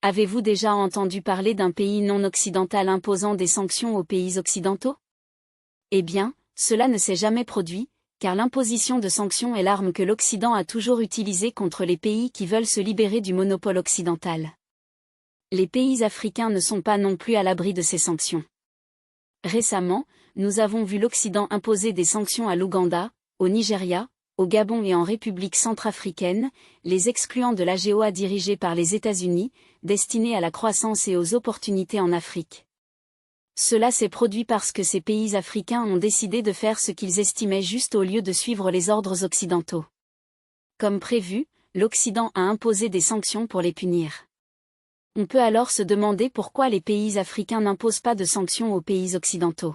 Avez-vous déjà entendu parler d'un pays non occidental imposant des sanctions aux pays occidentaux? Eh bien, cela ne s'est jamais produit, car l'imposition de sanctions est l'arme que l'Occident a toujours utilisée contre les pays qui veulent se libérer du monopole occidental. Les pays africains ne sont pas non plus à l'abri de ces sanctions. Récemment, nous avons vu l'Occident imposer des sanctions à l'Ouganda, au Nigeria, au Gabon et en République centrafricaine, les excluant de l'AGOA dirigée par les États-Unis, destinée à la croissance et aux opportunités en Afrique. Cela s'est produit parce que ces pays africains ont décidé de faire ce qu'ils estimaient juste au lieu de suivre les ordres occidentaux. Comme prévu, l'Occident a imposé des sanctions pour les punir. On peut alors se demander pourquoi les pays africains n'imposent pas de sanctions aux pays occidentaux.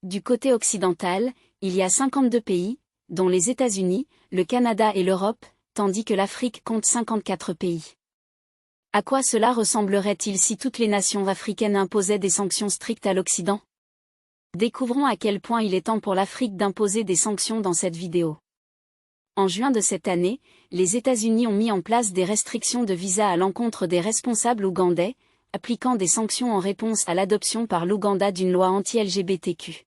Du côté occidental, il y a 52 pays, dont les États-Unis, le Canada et l'Europe, tandis que l'Afrique compte 54 pays. À quoi cela ressemblerait-il si toutes les nations africaines imposaient des sanctions strictes à l'Occident? Découvrons à quel point il est temps pour l'Afrique d'imposer des sanctions dans cette vidéo. En juin de cette année, les États-Unis ont mis en place des restrictions de visa à l'encontre des responsables ougandais, appliquant des sanctions en réponse à l'adoption par l'Ouganda d'une loi anti-LGBTQ.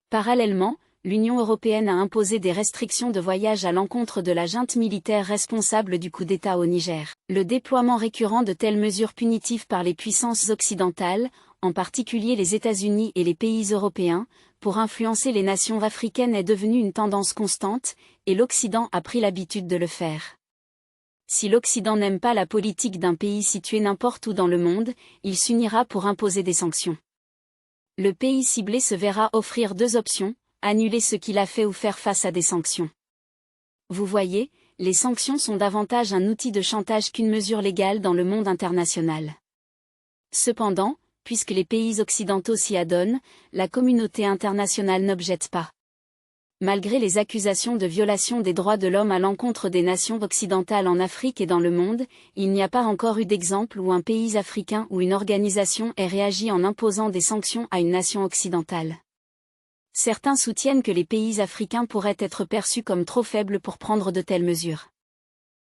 Parallèlement, l'Union européenne a imposé des restrictions de voyage à l'encontre de la junte militaire responsable du coup d'État au Niger. Le déploiement récurrent de telles mesures punitives par les puissances occidentales, en particulier les États-Unis et les pays européens, pour influencer les nations africaines est devenu une tendance constante, et l'Occident a pris l'habitude de le faire. Si l'Occident n'aime pas la politique d'un pays situé n'importe où dans le monde, il s'unira pour imposer des sanctions. Le pays ciblé se verra offrir deux options: annuler ce qu'il a fait ou faire face à des sanctions. Vous voyez, les sanctions sont davantage un outil de chantage qu'une mesure légale dans le monde international. Cependant, puisque les pays occidentaux s'y adonnent, la communauté internationale n'objecte pas. Malgré les accusations de violation des droits de l'homme à l'encontre des nations occidentales en Afrique et dans le monde, il n'y a pas encore eu d'exemple où un pays africain ou une organisation ait réagi en imposant des sanctions à une nation occidentale. Certains soutiennent que les pays africains pourraient être perçus comme trop faibles pour prendre de telles mesures.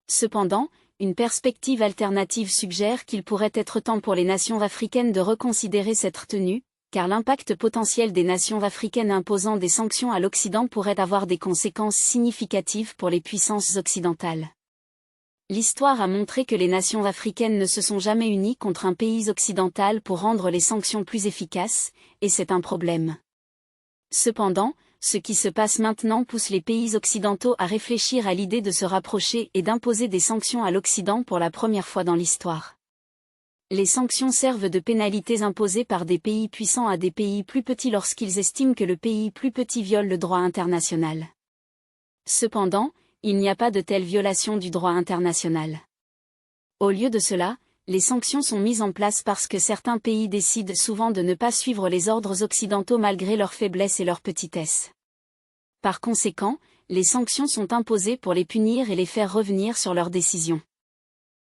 Cependant, une perspective alternative suggère qu'il pourrait être temps pour les nations africaines de reconsidérer cette tenue, car l'impact potentiel des nations africaines imposant des sanctions à l'Occident pourrait avoir des conséquences significatives pour les puissances occidentales. L'histoire a montré que les nations africaines ne se sont jamais unies contre un pays occidental pour rendre les sanctions plus efficaces, et c'est un problème. Cependant, ce qui se passe maintenant pousse les pays occidentaux à réfléchir à l'idée de se rapprocher et d'imposer des sanctions à l'Occident pour la première fois dans l'histoire. Les sanctions servent de pénalités imposées par des pays puissants à des pays plus petits lorsqu'ils estiment que le pays plus petit viole le droit international. Cependant, il n'y a pas de telle violation du droit international. Au lieu de cela, les sanctions sont mises en place parce que certains pays décident souvent de ne pas suivre les ordres occidentaux malgré leur faiblesse et leur petitesse. Par conséquent, les sanctions sont imposées pour les punir et les faire revenir sur leurs décisions.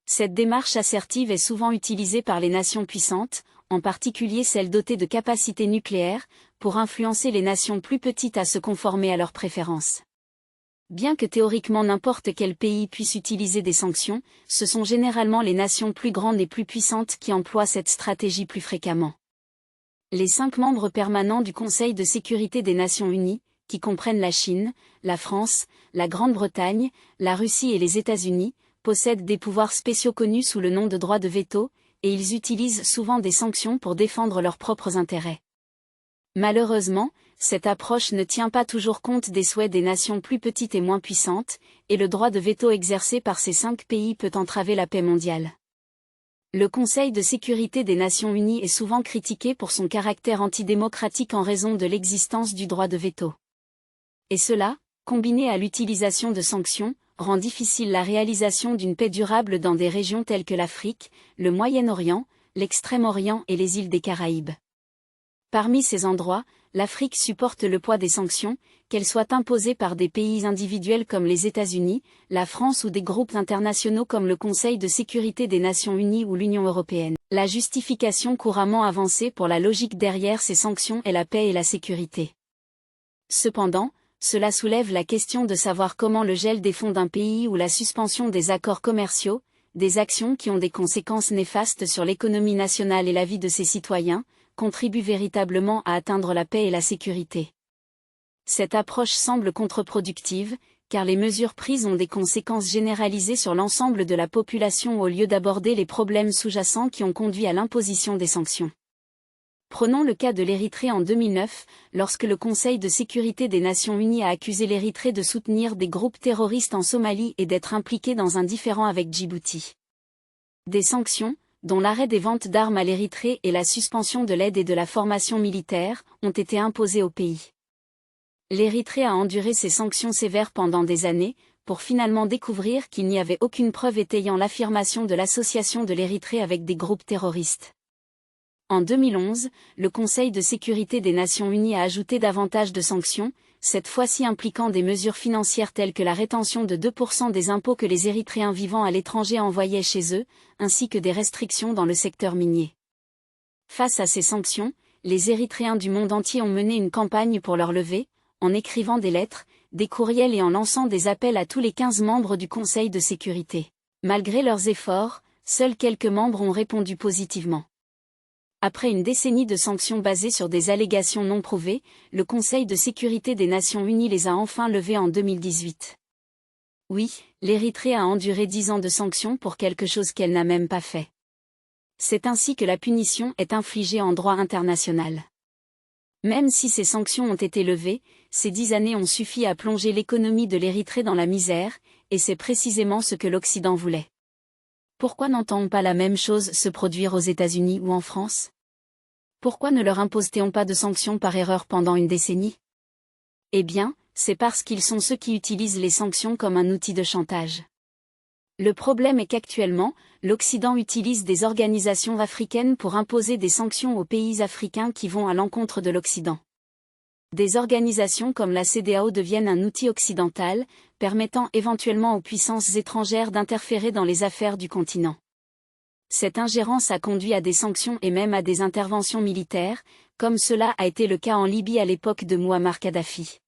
Cette démarche assertive est souvent utilisée par les nations puissantes, en particulier celles dotées de capacités nucléaires, pour influencer les nations plus petites à se conformer à leurs préférences. Bien que théoriquement n'importe quel pays puisse utiliser des sanctions, ce sont généralement les nations plus grandes et plus puissantes qui emploient cette stratégie plus fréquemment. Les 5 membres permanents du Conseil de sécurité des Nations Unies, qui comprennent la Chine, la France, la Grande-Bretagne, la Russie et les États-Unis, possèdent des pouvoirs spéciaux connus sous le nom de droit de veto, et ils utilisent souvent des sanctions pour défendre leurs propres intérêts. Malheureusement, cette approche ne tient pas toujours compte des souhaits des nations plus petites et moins puissantes, et le droit de veto exercé par ces 5 pays peut entraver la paix mondiale. Le Conseil de sécurité des Nations Unies est souvent critiqué pour son caractère antidémocratique en raison de l'existence du droit de veto. Et cela, combiné à l'utilisation de sanctions, rend difficile la réalisation d'une paix durable dans des régions telles que l'Afrique, le Moyen-Orient, l'Extrême-Orient et les îles des Caraïbes. Parmi ces endroits, l'Afrique supporte le poids des sanctions, qu'elles soient imposées par des pays individuels comme les États-Unis, la France ou des groupes internationaux comme le Conseil de sécurité des Nations Unies ou l'Union européenne. La justification couramment avancée pour la logique derrière ces sanctions est la paix et la sécurité. Cependant, cela soulève la question de savoir comment le gel des fonds d'un pays ou la suspension des accords commerciaux, des actions qui ont des conséquences néfastes sur l'économie nationale et la vie de ses citoyens, contribuent véritablement à atteindre la paix et la sécurité. Cette approche semble contre-productive, car les mesures prises ont des conséquences généralisées sur l'ensemble de la population au lieu d'aborder les problèmes sous-jacents qui ont conduit à l'imposition des sanctions. Prenons le cas de l'Érythrée en 2009, lorsque le Conseil de sécurité des Nations Unies a accusé l'Érythrée de soutenir des groupes terroristes en Somalie et d'être impliqué dans un différend avec Djibouti. Des sanctions, dont l'arrêt des ventes d'armes à l'Érythrée et la suspension de l'aide et de la formation militaire, ont été imposées au pays. L'Érythrée a enduré ces sanctions sévères pendant des années, pour finalement découvrir qu'il n'y avait aucune preuve étayant l'affirmation de l'association de l'Érythrée avec des groupes terroristes. En 2011, le Conseil de sécurité des Nations Unies a ajouté davantage de sanctions, cette fois-ci impliquant des mesures financières telles que la rétention de 2% des impôts que les Érythréens vivant à l'étranger envoyaient chez eux, ainsi que des restrictions dans le secteur minier. Face à ces sanctions, les Érythréens du monde entier ont mené une campagne pour leur lever, en écrivant des lettres, des courriels et en lançant des appels à tous les 15 membres du Conseil de sécurité. Malgré leurs efforts, seuls quelques membres ont répondu positivement. Après une décennie de sanctions basées sur des allégations non prouvées, le Conseil de sécurité des Nations Unies les a enfin levées en 2018. Oui, l'Érythrée a enduré 10 ans de sanctions pour quelque chose qu'elle n'a même pas fait. C'est ainsi que la punition est infligée en droit international. Même si ces sanctions ont été levées, ces 10 années ont suffi à plonger l'économie de l'Érythrée dans la misère, et c'est précisément ce que l'Occident voulait. Pourquoi n'entend-on pas la même chose se produire aux États-Unis ou en France ? Pourquoi ne leur impose-t-on pas de sanctions par erreur pendant une décennie ? Eh bien, c'est parce qu'ils sont ceux qui utilisent les sanctions comme un outil de chantage. Le problème est qu'actuellement, l'Occident utilise des organisations africaines pour imposer des sanctions aux pays africains qui vont à l'encontre de l'Occident. Des organisations comme la CEDEAO deviennent un outil occidental, permettant éventuellement aux puissances étrangères d'interférer dans les affaires du continent. Cette ingérence a conduit à des sanctions et même à des interventions militaires, comme cela a été le cas en Libye à l'époque de Mouammar Kadhafi.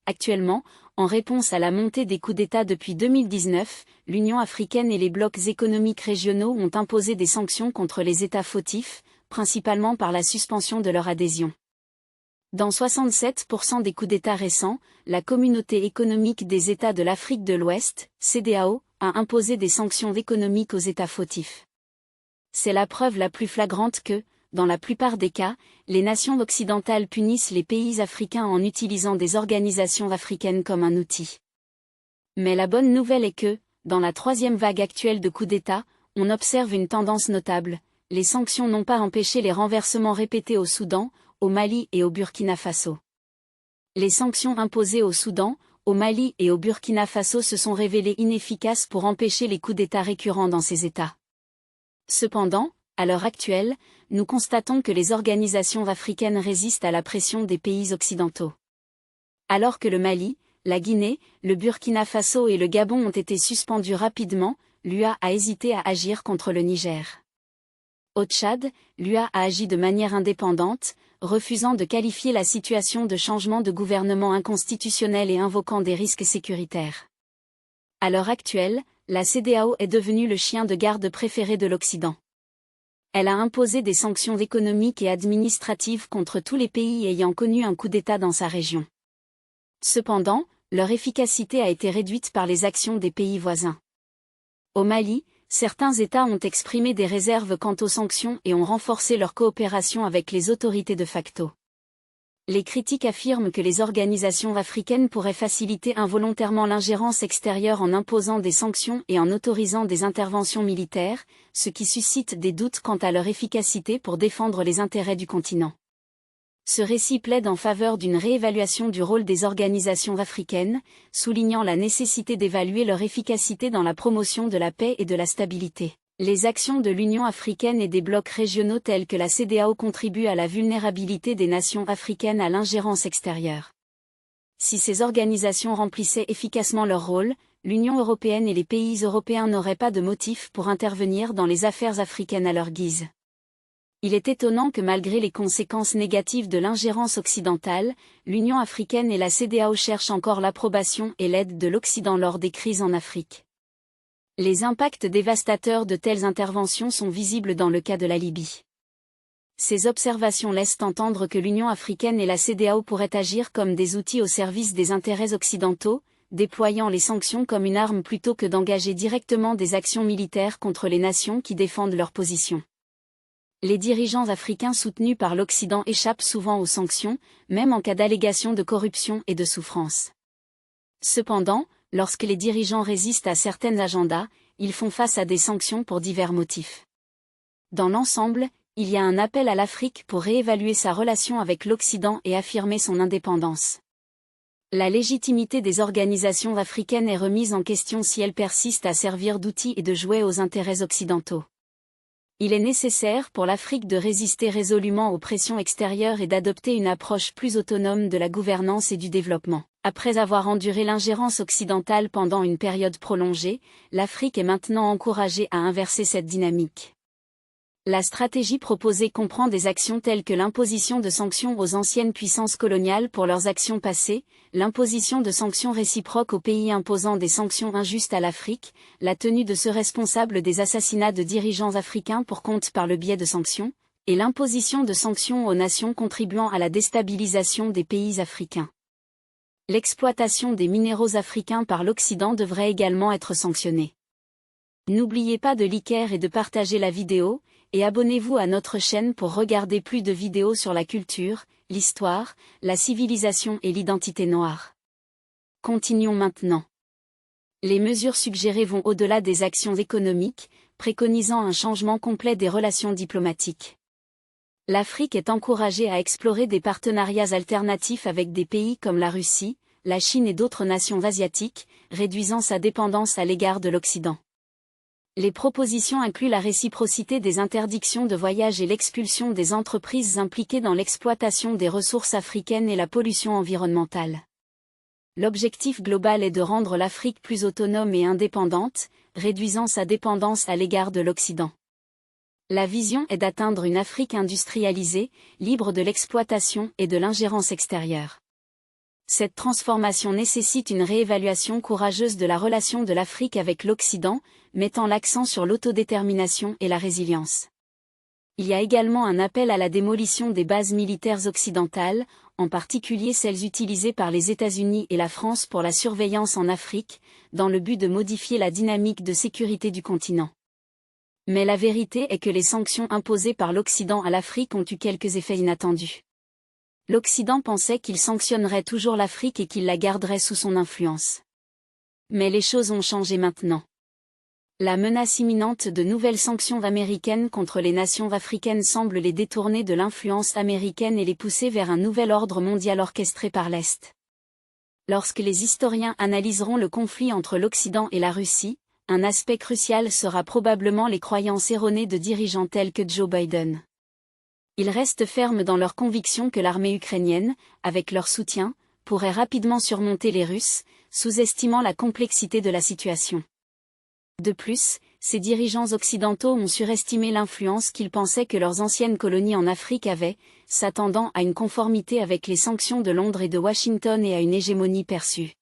Actuellement, en réponse à la montée des coups d'État depuis 2019, l'Union africaine et les blocs économiques régionaux ont imposé des sanctions contre les États fautifs, principalement par la suspension de leur adhésion. Dans 67% des coups d'État récents, la Communauté économique des États de l'Afrique de l'Ouest, CEDEAO, a imposé des sanctions économiques aux États fautifs. C'est la preuve la plus flagrante que, dans la plupart des cas, les nations occidentales punissent les pays africains en utilisant des organisations africaines comme un outil. Mais la bonne nouvelle est que, dans la troisième vague actuelle de coups d'État, on observe une tendance notable. Les sanctions n'ont pas empêché les renversements répétés au Soudan, au Mali et au Burkina Faso. Les sanctions imposées au Soudan, au Mali et au Burkina Faso se sont révélées inefficaces pour empêcher les coups d'État récurrents dans ces États. Cependant, à l'heure actuelle, nous constatons que les organisations africaines résistent à la pression des pays occidentaux. Alors que le Mali, la Guinée, le Burkina Faso et le Gabon ont été suspendus rapidement, l'UA a hésité à agir contre le Niger. Au Tchad, l'UA a agi de manière indépendante, refusant de qualifier la situation de changement de gouvernement inconstitutionnel et invoquant des risques sécuritaires. À l'heure actuelle, la CEDEAO est devenue le chien de garde préféré de l'Occident. Elle a imposé des sanctions économiques et administratives contre tous les pays ayant connu un coup d'État dans sa région. Cependant, leur efficacité a été réduite par les actions des pays voisins. Au Mali, certains États ont exprimé des réserves quant aux sanctions et ont renforcé leur coopération avec les autorités de facto. Les critiques affirment que les organisations africaines pourraient faciliter involontairement l'ingérence extérieure en imposant des sanctions et en autorisant des interventions militaires, ce qui suscite des doutes quant à leur efficacité pour défendre les intérêts du continent. Ce récit plaide en faveur d'une réévaluation du rôle des organisations africaines, soulignant la nécessité d'évaluer leur efficacité dans la promotion de la paix et de la stabilité. Les actions de l'Union africaine et des blocs régionaux tels que la CEDEAO contribuent à la vulnérabilité des nations africaines à l'ingérence extérieure. Si ces organisations remplissaient efficacement leur rôle, l'Union européenne et les pays européens n'auraient pas de motif pour intervenir dans les affaires africaines à leur guise. Il est étonnant que malgré les conséquences négatives de l'ingérence occidentale, l'Union africaine et la CEDEAO cherchent encore l'approbation et l'aide de l'Occident lors des crises en Afrique. Les impacts dévastateurs de telles interventions sont visibles dans le cas de la Libye. Ces observations laissent entendre que l'Union africaine et la CEDEAO pourraient agir comme des outils au service des intérêts occidentaux, déployant les sanctions comme une arme plutôt que d'engager directement des actions militaires contre les nations qui défendent leur position. Les dirigeants africains soutenus par l'Occident échappent souvent aux sanctions, même en cas d'allégations de corruption et de souffrance. Cependant, lorsque les dirigeants résistent à certains agendas, ils font face à des sanctions pour divers motifs. Dans l'ensemble, il y a un appel à l'Afrique pour réévaluer sa relation avec l'Occident et affirmer son indépendance. La légitimité des organisations africaines est remise en question si elles persistent à servir d'outils et de jouets aux intérêts occidentaux. Il est nécessaire pour l'Afrique de résister résolument aux pressions extérieures et d'adopter une approche plus autonome de la gouvernance et du développement. Après avoir enduré l'ingérence occidentale pendant une période prolongée, l'Afrique est maintenant encouragée à inverser cette dynamique. La stratégie proposée comprend des actions telles que l'imposition de sanctions aux anciennes puissances coloniales pour leurs actions passées, l'imposition de sanctions réciproques aux pays imposant des sanctions injustes à l'Afrique, la tenue de ceux responsables des assassinats de dirigeants africains pour compte par le biais de sanctions, et l'imposition de sanctions aux nations contribuant à la déstabilisation des pays africains. L'exploitation des minéraux africains par l'Occident devrait également être sanctionnée. N'oubliez pas de liker et de partager la vidéo, et abonnez-vous à notre chaîne pour regarder plus de vidéos sur la culture, l'histoire, la civilisation et l'identité noire. Continuons maintenant. Les mesures suggérées vont au-delà des actions économiques, préconisant un changement complet des relations diplomatiques. L'Afrique est encouragée à explorer des partenariats alternatifs avec des pays comme la Russie, la Chine et d'autres nations asiatiques, réduisant sa dépendance à l'égard de l'Occident. Les propositions incluent la réciprocité des interdictions de voyage et l'expulsion des entreprises impliquées dans l'exploitation des ressources africaines et la pollution environnementale. L'objectif global est de rendre l'Afrique plus autonome et indépendante, réduisant sa dépendance à l'égard de l'Occident. La vision est d'atteindre une Afrique industrialisée, libre de l'exploitation et de l'ingérence extérieure. Cette transformation nécessite une réévaluation courageuse de la relation de l'Afrique avec l'Occident, mettant l'accent sur l'autodétermination et la résilience. Il y a également un appel à la démolition des bases militaires occidentales, en particulier celles utilisées par les États-Unis et la France pour la surveillance en Afrique, dans le but de modifier la dynamique de sécurité du continent. Mais la vérité est que les sanctions imposées par l'Occident à l'Afrique ont eu quelques effets inattendus. L'Occident pensait qu'il sanctionnerait toujours l'Afrique et qu'il la garderait sous son influence. Mais les choses ont changé maintenant. La menace imminente de nouvelles sanctions américaines contre les nations africaines semble les détourner de l'influence américaine et les pousser vers un nouvel ordre mondial orchestré par l'Est. Lorsque les historiens analyseront le conflit entre l'Occident et la Russie, un aspect crucial sera probablement les croyances erronées de dirigeants tels que Joe Biden. Ils restent fermes dans leur conviction que l'armée ukrainienne, avec leur soutien, pourrait rapidement surmonter les Russes, sous-estimant la complexité de la situation. De plus, ces dirigeants occidentaux ont surestimé l'influence qu'ils pensaient que leurs anciennes colonies en Afrique avaient, s'attendant à une conformité avec les sanctions de Londres et de Washington et à une hégémonie perçue.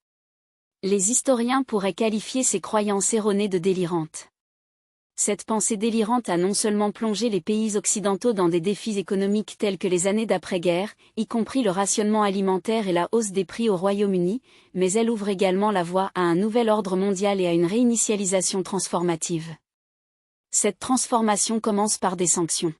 Les historiens pourraient qualifier ces croyances erronées de délirantes. Cette pensée délirante a non seulement plongé les pays occidentaux dans des défis économiques tels que les années d'après-guerre, y compris le rationnement alimentaire et la hausse des prix au Royaume-Uni, mais elle ouvre également la voie à un nouvel ordre mondial et à une réinitialisation transformative. Cette transformation commence par des sanctions.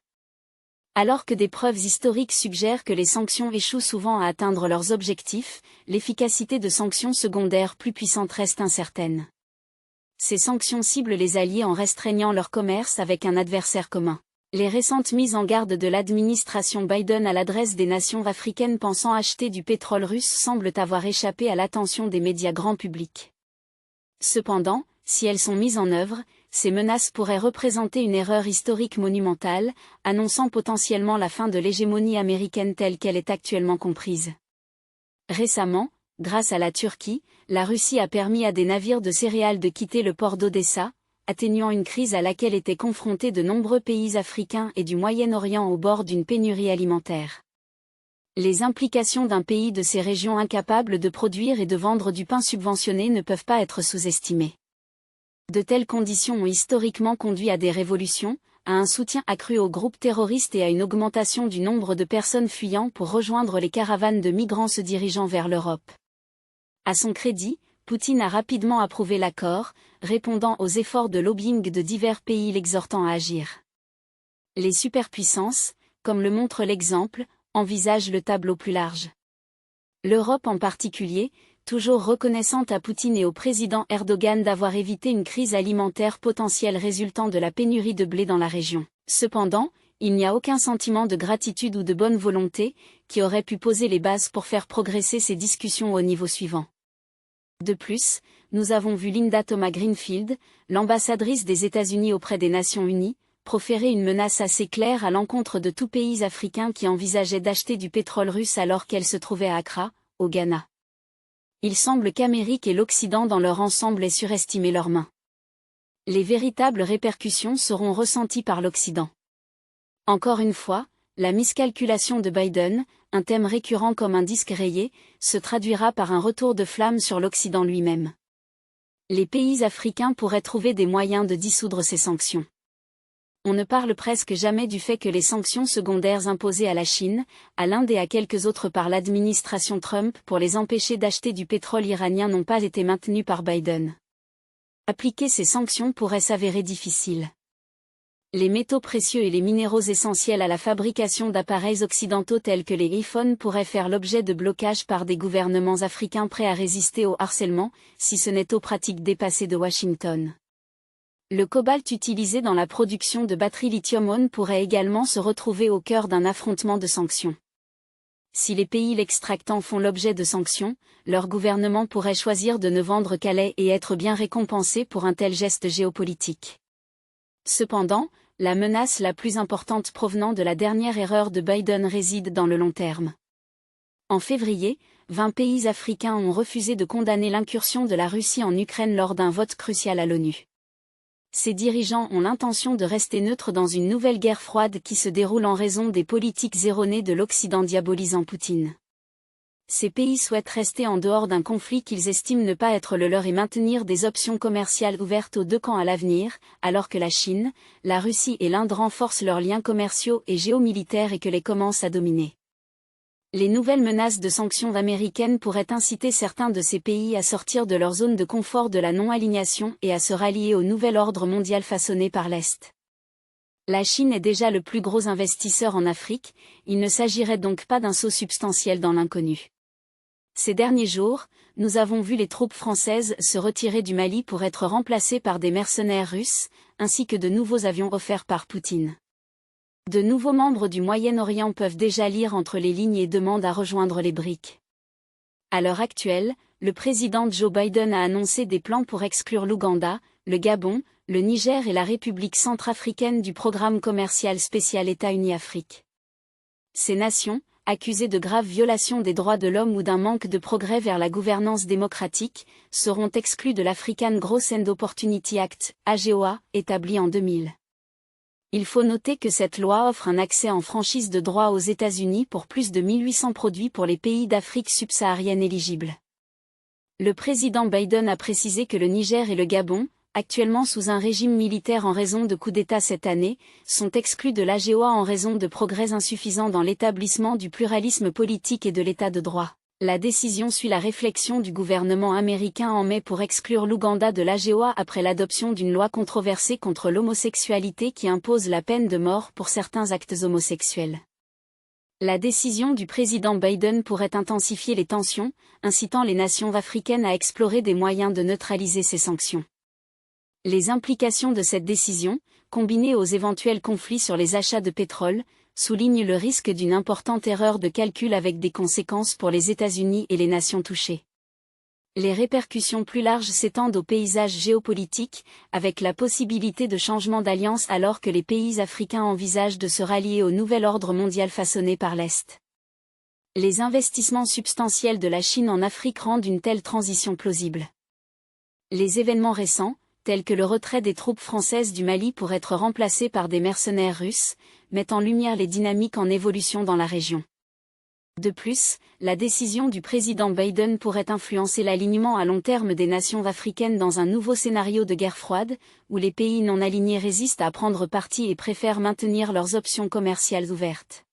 Alors que des preuves historiques suggèrent que les sanctions échouent souvent à atteindre leurs objectifs, l'efficacité de sanctions secondaires plus puissantes reste incertaine. Ces sanctions ciblent les alliés en restreignant leur commerce avec un adversaire commun. Les récentes mises en garde de l'administration Biden à l'adresse des nations africaines pensant acheter du pétrole russe semblent avoir échappé à l'attention des médias grand public. Cependant, si elles sont mises en œuvre, ces menaces pourraient représenter une erreur historique monumentale, annonçant potentiellement la fin de l'hégémonie américaine telle qu'elle est actuellement comprise. Récemment, grâce à la Turquie, la Russie a permis à des navires de céréales de quitter le port d'Odessa, atténuant une crise à laquelle étaient confrontés de nombreux pays africains et du Moyen-Orient au bord d'une pénurie alimentaire. Les implications d'un pays de ces régions incapable de produire et de vendre du pain subventionné ne peuvent pas être sous-estimées. De telles conditions ont historiquement conduit à des révolutions, à un soutien accru aux groupes terroristes et à une augmentation du nombre de personnes fuyant pour rejoindre les caravanes de migrants se dirigeant vers l'Europe. À son crédit, Poutine a rapidement approuvé l'accord, répondant aux efforts de lobbying de divers pays l'exhortant à agir. Les superpuissances, comme le montre l'exemple, envisagent le tableau plus large. L'Europe en particulier, toujours reconnaissante à Poutine et au président Erdogan d'avoir évité une crise alimentaire potentielle résultant de la pénurie de blé dans la région. Cependant, il n'y a aucun sentiment de gratitude ou de bonne volonté, qui aurait pu poser les bases pour faire progresser ces discussions au niveau suivant. De plus, nous avons vu Linda Thomas-Greenfield, l'ambassadrice des États-Unis auprès des Nations Unies, proférer une menace assez claire à l'encontre de tout pays africain qui envisageait d'acheter du pétrole russe alors qu'elle se trouvait à Accra, au Ghana. Il semble qu'Amérique et l'Occident dans leur ensemble aient surestimé leurs mains. Les véritables répercussions seront ressenties par l'Occident. Encore une fois, la miscalculation de Biden, un thème récurrent comme un disque rayé, se traduira par un retour de flamme sur l'Occident lui-même. Les pays africains pourraient trouver des moyens de dissoudre ces sanctions. On ne parle presque jamais du fait que les sanctions secondaires imposées à la Chine, à l'Inde et à quelques autres par l'administration Trump pour les empêcher d'acheter du pétrole iranien n'ont pas été maintenues par Biden. Appliquer ces sanctions pourrait s'avérer difficile. Les métaux précieux et les minéraux essentiels à la fabrication d'appareils occidentaux tels que les iPhones pourraient faire l'objet de blocages par des gouvernements africains prêts à résister au harcèlement, si ce n'est aux pratiques dépassées de Washington. Le cobalt utilisé dans la production de batteries lithium-ion pourrait également se retrouver au cœur d'un affrontement de sanctions. Si les pays l'extractant font l'objet de sanctions, leur gouvernement pourrait choisir de ne vendre qu'à lait et être bien récompensé pour un tel geste géopolitique. Cependant, la menace la plus importante provenant de la dernière erreur de Biden réside dans le long terme. En février, 20 pays africains ont refusé de condamner l'incursion de la Russie en Ukraine lors d'un vote crucial à l'ONU. Ces dirigeants ont l'intention de rester neutres dans une nouvelle guerre froide qui se déroule en raison des politiques erronées de l'Occident diabolisant Poutine. Ces pays souhaitent rester en dehors d'un conflit qu'ils estiment ne pas être le leur et maintenir des options commerciales ouvertes aux deux camps à l'avenir, alors que la Chine, la Russie et l'Inde renforcent leurs liens commerciaux et géomilitaires et que les commencent à dominer. Les nouvelles menaces de sanctions américaines pourraient inciter certains de ces pays à sortir de leur zone de confort de la non-alignation et à se rallier au nouvel ordre mondial façonné par l'Est. La Chine est déjà le plus gros investisseur en Afrique, il ne s'agirait donc pas d'un saut substantiel dans l'inconnu. Ces derniers jours, nous avons vu les troupes françaises se retirer du Mali pour être remplacées par des mercenaires russes, ainsi que de nouveaux avions offerts par Poutine. De nouveaux membres du Moyen-Orient peuvent déjà lire entre les lignes et demandent à rejoindre les BRICS. À l'heure actuelle, le président Joe Biden a annoncé des plans pour exclure l'Ouganda, le Gabon, le Niger et la République centrafricaine du programme commercial spécial États-Unis Afrique. Ces nations, accusées de graves violations des droits de l'homme ou d'un manque de progrès vers la gouvernance démocratique, seront exclues de l'African Growth and Opportunity Act, AGOA, établi en 2000. Il faut noter que cette loi offre un accès en franchise de droit aux États-Unis pour plus de 1800 produits pour les pays d'Afrique subsaharienne éligibles. Le président Biden a précisé que le Niger et le Gabon, actuellement sous un régime militaire en raison de coups d'État cette année, sont exclus de l'AGOA en raison de progrès insuffisants dans l'établissement du pluralisme politique et de l'état de droit. La décision suit la réflexion du gouvernement américain en mai pour exclure l'Ouganda de l'AGOA après l'adoption d'une loi controversée contre l'homosexualité qui impose la peine de mort pour certains actes homosexuels. La décision du président Biden pourrait intensifier les tensions, incitant les nations africaines à explorer des moyens de neutraliser ces sanctions. Les implications de cette décision, combinées aux éventuels conflits sur les achats de pétrole, soulignent le risque d'une importante erreur de calcul avec des conséquences pour les États-Unis et les nations touchées. Les répercussions plus larges s'étendent au paysage géopolitique, avec la possibilité de changement d'alliance alors que les pays africains envisagent de se rallier au nouvel ordre mondial façonné par l'Est. Les investissements substantiels de la Chine en Afrique rendent une telle transition plausible. Les événements récents, tels que le retrait des troupes françaises du Mali pour être remplacés par des mercenaires russes, mettent en lumière les dynamiques en évolution dans la région. De plus, la décision du président Biden pourrait influencer l'alignement à long terme des nations africaines dans un nouveau scénario de guerre froide, où les pays non alignés résistent à prendre parti et préfèrent maintenir leurs options commerciales ouvertes.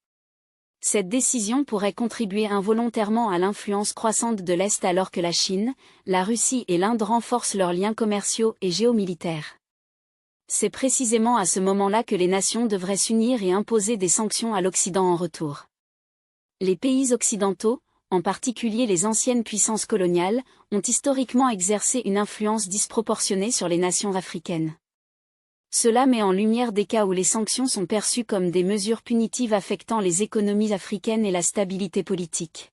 Cette décision pourrait contribuer involontairement à l'influence croissante de l'Est alors que la Chine, la Russie et l'Inde renforcent leurs liens commerciaux et géomilitaires. C'est précisément à ce moment-là que les nations devraient s'unir et imposer des sanctions à l'Occident en retour. Les pays occidentaux, en particulier les anciennes puissances coloniales, ont historiquement exercé une influence disproportionnée sur les nations africaines. Cela met en lumière des cas où les sanctions sont perçues comme des mesures punitives affectant les économies africaines et la stabilité politique.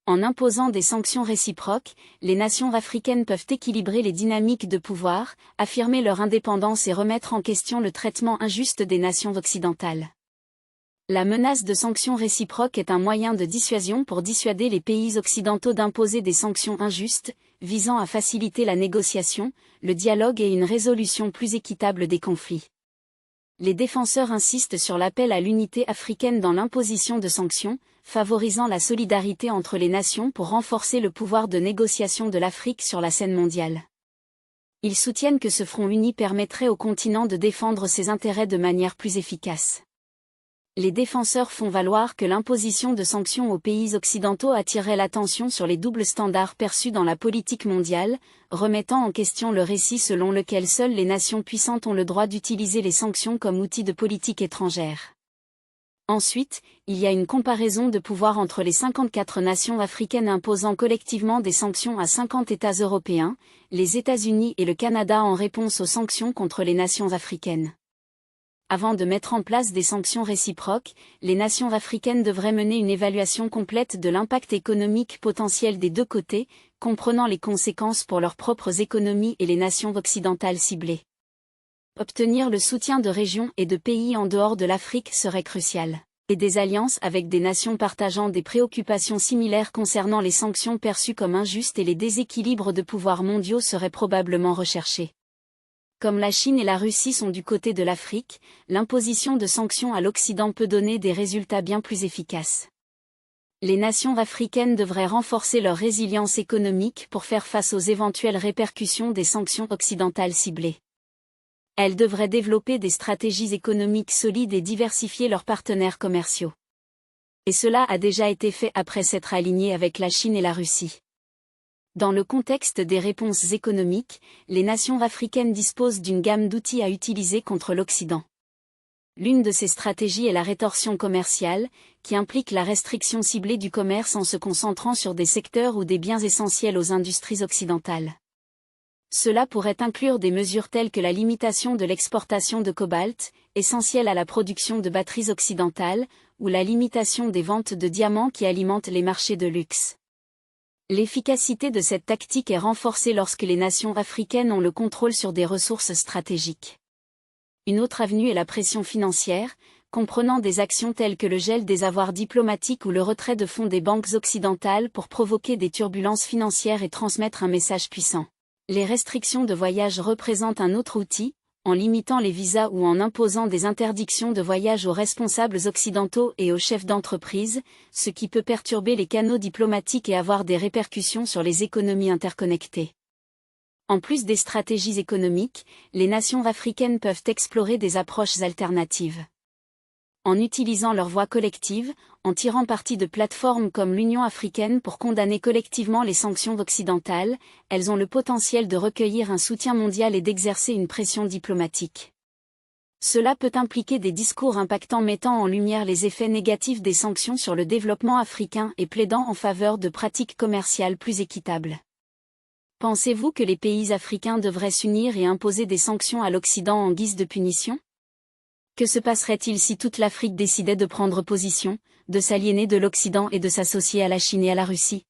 En imposant des sanctions réciproques, les nations africaines peuvent équilibrer les dynamiques de pouvoir, affirmer leur indépendance et remettre en question le traitement injuste des nations occidentales. La menace de sanctions réciproques est un moyen de dissuasion pour dissuader les pays occidentaux d'imposer des sanctions injustes, visant à faciliter la négociation, le dialogue et une résolution plus équitable des conflits. Les défenseurs insistent sur l'appel à l'unité africaine dans l'imposition de sanctions, favorisant la solidarité entre les nations pour renforcer le pouvoir de négociation de l'Afrique sur la scène mondiale. Ils soutiennent que ce front uni permettrait au continent de défendre ses intérêts de manière plus efficace. Les défenseurs font valoir que l'imposition de sanctions aux pays occidentaux attirerait l'attention sur les doubles standards perçus dans la politique mondiale, remettant en question le récit selon lequel seules les nations puissantes ont le droit d'utiliser les sanctions comme outil de politique étrangère. Ensuite, il y a une comparaison de pouvoir entre les 54 nations africaines imposant collectivement des sanctions à 50 États européens, les États-Unis et le Canada en réponse aux sanctions contre les nations africaines. Avant de mettre en place des sanctions réciproques, les nations africaines devraient mener une évaluation complète de l'impact économique potentiel des deux côtés, comprenant les conséquences pour leurs propres économies et les nations occidentales ciblées. Obtenir le soutien de régions et de pays en dehors de l'Afrique serait crucial, et des alliances avec des nations partageant des préoccupations similaires concernant les sanctions perçues comme injustes et les déséquilibres de pouvoirs mondiaux seraient probablement recherchés. Comme la Chine et la Russie sont du côté de l'Afrique, l'imposition de sanctions à l'Occident peut donner des résultats bien plus efficaces. Les nations africaines devraient renforcer leur résilience économique pour faire face aux éventuelles répercussions des sanctions occidentales ciblées. Elles devraient développer des stratégies économiques solides et diversifier leurs partenaires commerciaux. Et cela a déjà été fait après s'être aligné avec la Chine et la Russie. Dans le contexte des réponses économiques, les nations africaines disposent d'une gamme d'outils à utiliser contre l'Occident. L'une de ces stratégies est la rétorsion commerciale, qui implique la restriction ciblée du commerce en se concentrant sur des secteurs ou des biens essentiels aux industries occidentales. Cela pourrait inclure des mesures telles que la limitation de l'exportation de cobalt, essentiel à la production de batteries occidentales, ou la limitation des ventes de diamants qui alimentent les marchés de luxe. L'efficacité de cette tactique est renforcée lorsque les nations africaines ont le contrôle sur des ressources stratégiques. Une autre avenue est la pression financière, comprenant des actions telles que le gel des avoirs diplomatiques ou le retrait de fonds des banques occidentales pour provoquer des turbulences financières et transmettre un message puissant. Les restrictions de voyage représentent un autre outil, en limitant les visas ou en imposant des interdictions de voyage aux responsables occidentaux et aux chefs d'entreprise, ce qui peut perturber les canaux diplomatiques et avoir des répercussions sur les économies interconnectées. En plus des stratégies économiques, les nations africaines peuvent explorer des approches alternatives. En utilisant leur voix collective, en tirant parti de plateformes comme l'Union africaine pour condamner collectivement les sanctions occidentales, elles ont le potentiel de recueillir un soutien mondial et d'exercer une pression diplomatique. Cela peut impliquer des discours impactants mettant en lumière les effets négatifs des sanctions sur le développement africain et plaidant en faveur de pratiques commerciales plus équitables. Pensez-vous que les pays africains devraient s'unir et imposer des sanctions à l'Occident en guise de punition ? Que se passerait-il si toute l'Afrique décidait de prendre position, de s'aliéner de l'Occident et de s'associer à la Chine et à la Russie?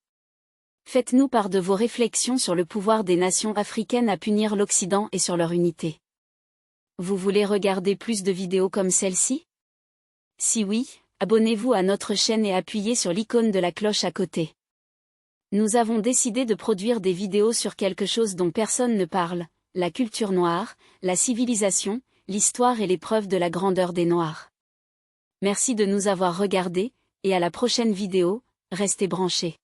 Faites-nous part de vos réflexions sur le pouvoir des nations africaines à punir l'Occident et sur leur unité. Vous voulez regarder plus de vidéos comme celle-ci? Si oui, abonnez-vous à notre chaîne et appuyez sur l'icône de la cloche à côté. Nous avons décidé de produire des vidéos sur quelque chose dont personne ne parle, la culture noire, la civilisation, l'histoire et les preuves de la grandeur des Noirs. Merci de nous avoir regardés, et à la prochaine vidéo, restez branchés.